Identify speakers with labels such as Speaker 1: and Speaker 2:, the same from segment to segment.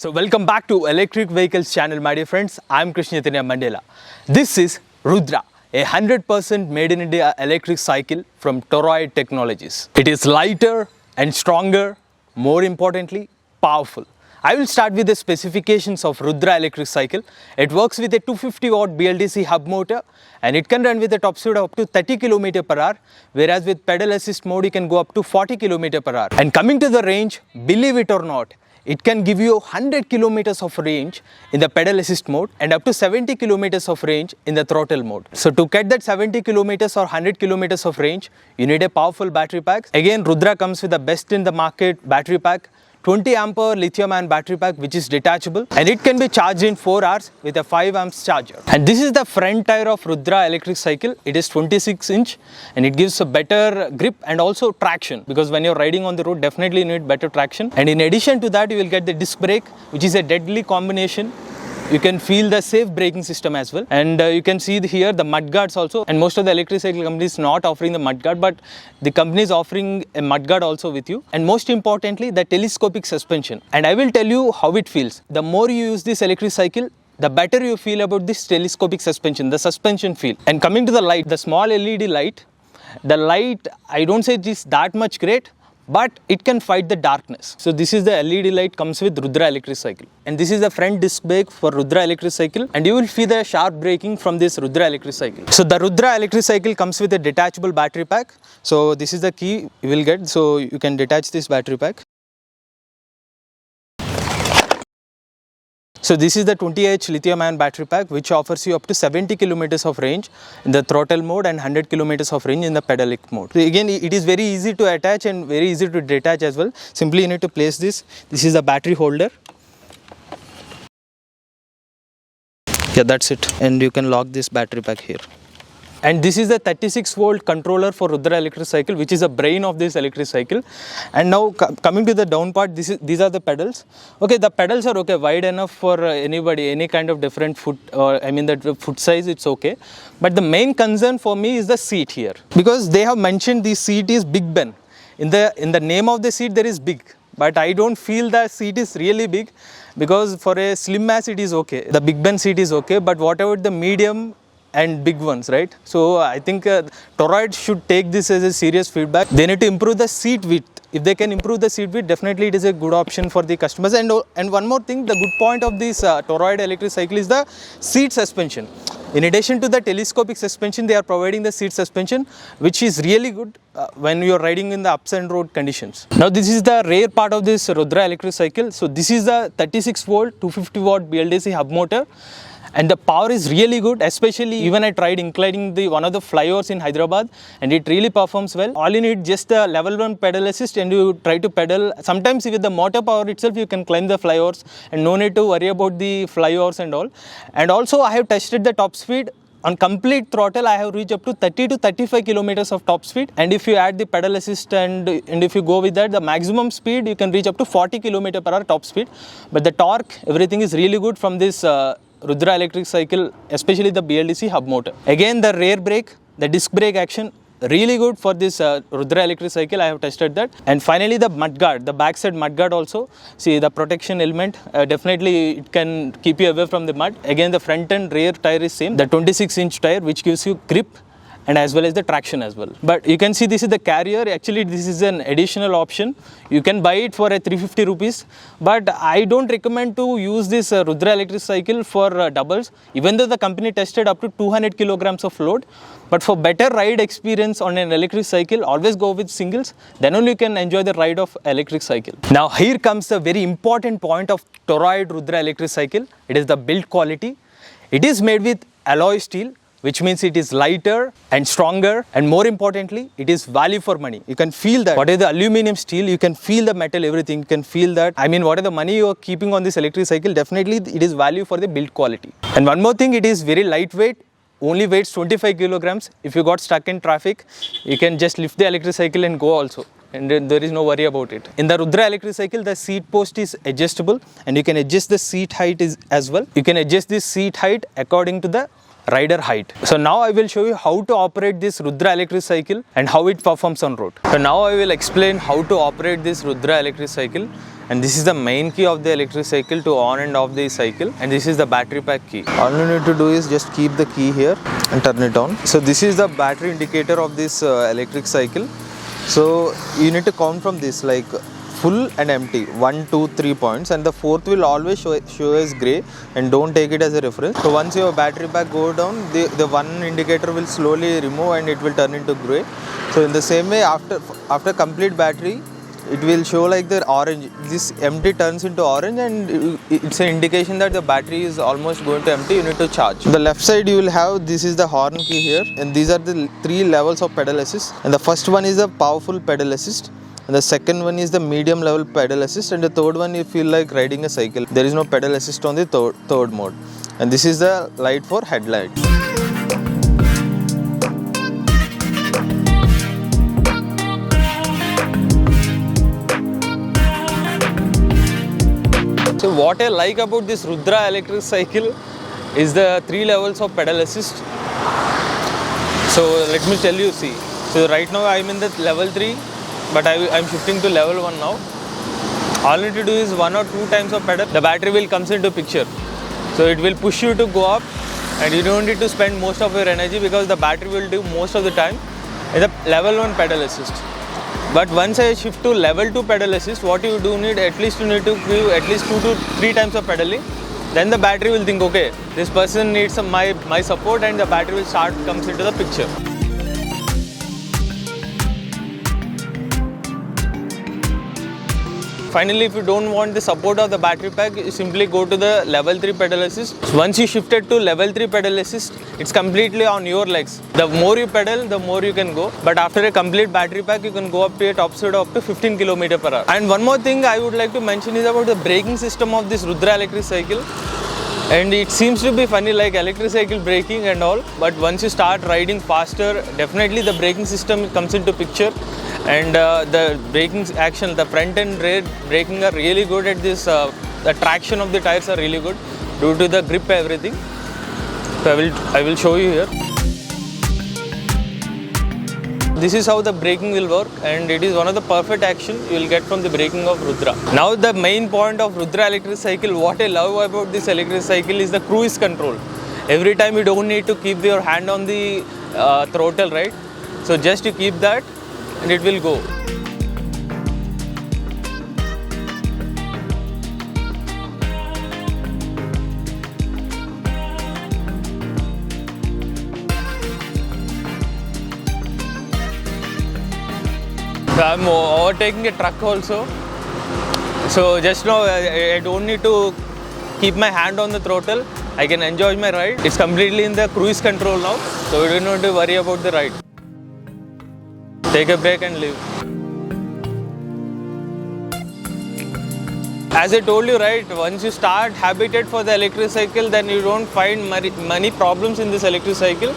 Speaker 1: So welcome back to Electric Vehicles channel, my dear friends. I am Krishna Chaitanya Mandela. This is Rudra, a 100% made in India electric cycle from Toroid Technologies. It is lighter and stronger, more importantly, powerful. I will start with the specifications of Rudra electric cycle. It works with a 250 watt BLDC hub motor and it can run with a top speed of up to 30 km per hour, whereas with pedal assist mode you can go up to 40 km per hour. And coming to the range, believe it or not, it can give you 100 kilometers of range in the pedal assist mode and up to 70 kilometers of range in the throttle mode. So to get that 70 kilometers or 100 kilometers of range, you need a powerful battery pack. Again, Rudra comes with the best in the market battery pack. 20 ampere lithium-ion battery pack which is detachable and it can be charged in 4 hours with a 5 amps charger. And this is the front tire of Rudra electric cycle. It is 26 inch and it gives a better grip and also traction, because when you're riding on the road definitely you need better traction. And in addition to that you will get the disc brake, which is a deadly combination. You can feel the safe braking system as well, and you can see here the mud guards also. And most of the electric cycle companies not offering the mud guard, but the company is offering a mud guard also with you. And most importantly, the telescopic suspension. And I will tell you how it feels. The more you use this electric cycle, the better you feel about this telescopic suspension, the suspension feel. And coming to the light, the small LED light, the light, I don't say it is that much great, but it can fight the darkness. So this is the LED light comes with Rudra electric cycle, and this is the front disc brake for Rudra electric cycle, and you will feel the sharp braking from this Rudra electric cycle. So the Rudra electric cycle comes with a detachable battery pack. So this is the key you will get, so you can detach this battery pack. So this is the 20Ah lithium-ion battery pack which offers you up to 70 kilometers of range in the throttle mode and 100 kilometers of range in the pedalic mode. So again, it is very easy to attach and very easy to detach as well. Simply you need to place this. This is the battery holder. Yeah, that's it. And you can lock this battery pack here. And this is the 36 volt controller for Rudra electric cycle, which is the brain of this electric cycle. And now coming to the down part, these are the pedals. Okay, the pedals are okay, wide enough for anybody, any kind of different foot, or I mean the foot size, it's okay. But the main concern for me is the seat here, because they have mentioned the seat is Big Ben. In the name of the seat there is big, but I don't feel the seat is really big, because for a slim mass it is okay. The Big Ben seat is okay, but what about the medium and big ones, right? So I think Toroid should take this as a serious feedback. They need to improve the seat width. If they can improve the seat width, definitely it is a good option for the customers. And one more thing, the good point of this Toroid electric cycle is the seat suspension. In addition to the telescopic suspension, they are providing the seat suspension, which is really good when you are riding in the ups and road conditions. Now this is the rear part of this Rudra electric cycle. So this is the 36 volt 250 watt BLDC hub motor. And the power is really good, especially even I tried inclining one of the flyovers in Hyderabad, and it really performs well. All you need just the level 1 pedal assist and you try to pedal. Sometimes with the motor power itself you can climb the flyovers and no need to worry about the flyovers and all. And also I have tested the top speed. On complete throttle, I have reached up to 30 to 35 kilometers of top speed. And if you add the pedal assist and if you go with that, the maximum speed you can reach up to 40 kilometers per hour top speed. But the torque, everything is really good from this Rudra electric cycle, especially the BLDC hub motor. Again, the rear brake, the disc brake action, really good for this Rudra electric cycle. I have tested that. And finally the mud guard, the backside mud guard also. See the protection element, definitely it can keep you away from the mud. Again, the front and rear tire is same. The 26-inch tire which gives you grip and as well as the traction as well. But you can see this is the carrier. Actually this is an additional option. You can buy it for a 350 rupees, but I don't recommend to use this Rudra electric cycle for doubles, even though the company tested up to 200 kilograms of load. But for better ride experience on an electric cycle, always go with singles, then only you can enjoy the ride of electric cycle. Now here comes the very important point of Toroid Rudra electric cycle. It is the build quality. It is made with alloy steel, which means it is lighter and stronger, and more importantly, it is value for money. You can feel that. What is the aluminum steel, you can feel the metal, everything, you can feel that. I mean, what are the money you are keeping on this electric cycle, definitely it is value for the build quality. And one more thing, it is very lightweight, only weighs 25 kilograms. If you got stuck in traffic, you can just lift the electric cycle and go also. And there is no worry about it. In the Rudra electric cycle, the seat post is adjustable and you can adjust the seat height as well. You can adjust this seat height according to the rider height. So now I will show you how to operate this Rudra electric cycle and how it performs on road. So now I will explain how to operate this Rudra electric cycle, and this is the main key of the electric cycle to on and off the cycle, and this is the battery pack key. All you need to do is just keep the key here and turn it on. So this is the battery indicator of this electric cycle. So you need to count from this, like full and empty, 1, 2, 3 points, and the fourth will always show as grey, and don't take it as a reference. So once your battery pack go down, the one indicator will slowly remove and it will turn into grey. So in the same way, after complete battery, it will show like the orange. This empty turns into orange, and it's an indication that the battery is almost going to empty. You need to charge. On the left side you will have, this is the horn key here, and these are the 3 levels of pedal assist, and the first one is a powerful pedal assist, and the second one is the medium level pedal assist, and the third one you feel like riding a cycle. There is no pedal assist on the third mode, and this is the light for headlight. So what I like about this Rudra electric cycle is the 3 levels of pedal assist. So let me tell you, see. So right now I am in the level 3. But I'm shifting to level 1 now. All you need to do is 1 or 2 times of pedal, the battery will comes into picture. So it will push you to go up, and you don't need to spend most of your energy because the battery will do most of the time in the level 1 pedal assist. But once I shift to level 2 pedal assist, what you do need, at least you need to give at least 2 to 3 times of pedaling. Then the battery will think, okay, this person needs my support, and the battery will comes into the picture. Finally, if you don't want the support of the battery pack, you simply go to the level 3 pedal assist. Once you shifted to level 3 pedal assist, it's completely on your legs. The more you pedal, the more you can go. But after a complete battery pack, you can go up to a top speed of up to 15 km/h. And one more thing I would like to mention is about the braking system of this Rudra electric cycle. And it seems to be funny, like electric cycle braking and all, but once you start riding faster, definitely the braking system comes into picture. And the braking action, the front and rear braking are really good at this. The traction of the tires are really good due to the grip, everything. So I will show you here. This is how the braking will work, and it is one of the perfect action you will get from the braking of Rudra. Now the main point of Rudra electric cycle, what I love about this electric cycle is the cruise control. Every time you don't need to keep your hand on the throttle, right? So just you keep that and it will go. So I'm overtaking a truck also. So just now I don't need to keep my hand on the throttle. I can enjoy my ride. It's completely in the cruise control now. So we don't have to worry about the ride. Take a break and leave. As I told you, right, once you start habited for the electric cycle, then you don't find many problems in this electric cycle.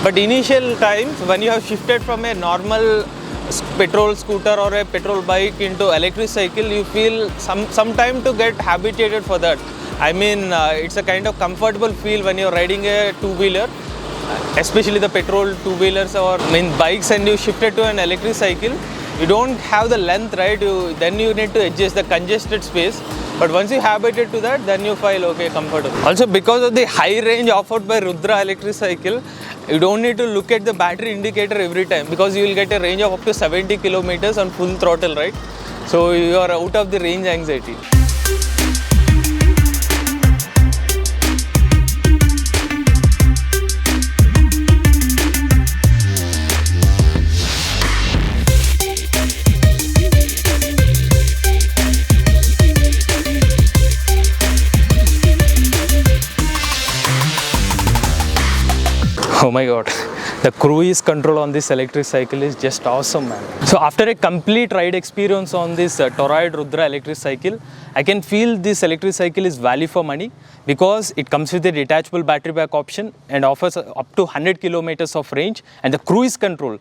Speaker 1: But initial times, when you have shifted from a normal petrol scooter or a petrol bike into electric cycle, you feel some time to get habituated for that. I mean, it's a kind of comfortable feel when you're riding a two-wheeler, especially the petrol two-wheelers or bikes, and you shifted to an electric cycle. You don't have the length, right? Then you need to adjust the congested space. But once you habited to that, then you feel okay, comfortable. Also, because of the high range offered by Rudra electric cycle, you don't need to look at the battery indicator every time, because you will get a range of up to 70 kilometers on full throttle, right? So you are out of the range anxiety. Oh my god, the cruise control on this electric cycle is just awesome, man. So after a complete ride experience on this Toroid Rudra electric cycle, I can feel this electric cycle is value for money, because it comes with a detachable battery pack option and offers up to 100 kilometers of range, and the cruise control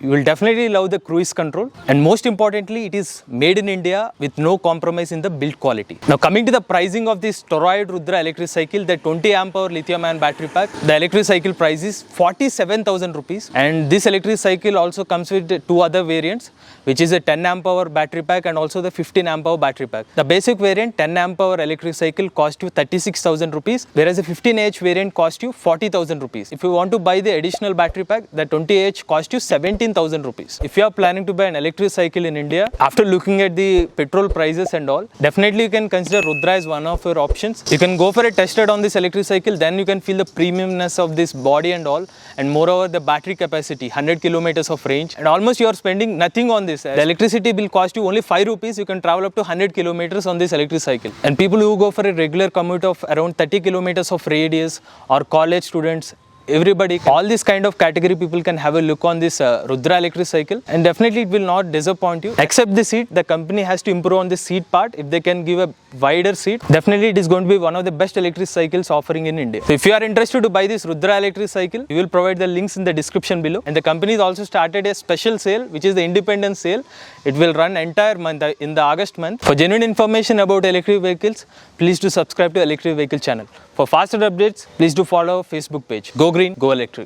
Speaker 1: you will definitely love the cruise control, and most importantly, it is made in India with no compromise in the build quality. Now coming to the pricing of this Toroid Rudra electric cycle, the 20 amp hour lithium ion battery pack, the electric cycle price is 47,000 rupees, and this electric cycle also comes with two other variants, which is a 10 amp hour battery pack and also the 15 amp hour battery pack. The basic variant 10 amp hour electric cycle cost you 36,000 rupees, whereas the 15Ah variant cost you 40,000 rupees. If you want to buy the additional battery pack, the 20Ah cost you 17,000 rupees. If you are planning to buy an electric cycle in India, after looking at the petrol prices and all, definitely you can consider Rudra as one of your options. You can go for a test ride on this electric cycle, then you can feel the premiumness of this body and all, and moreover the battery capacity, 100 kilometers of range, and almost you are spending nothing on this. The electricity bill cost you only 5 rupees, you can travel up to 100 kilometers on this electric cycle. And people who go for a regular commute of around 30 kilometers of radius, or college students, everybody, all this kind of category people can have a look on this Rudra electric cycle, and definitely it will not disappoint you. Except the seat, the company has to improve on the seat part. If they can give a wider seat, definitely it is going to be one of the best electric cycles offering in India. So if you are interested to buy this Rudra electric cycle, we will provide the links in the description below, and the company has also started a special sale, which is the independence sale. It will run entire month in the August month. For genuine information about electric vehicles, please do subscribe to Electric Vehicle channel. For faster updates, please do follow our Facebook page. Go Green, Go Electric.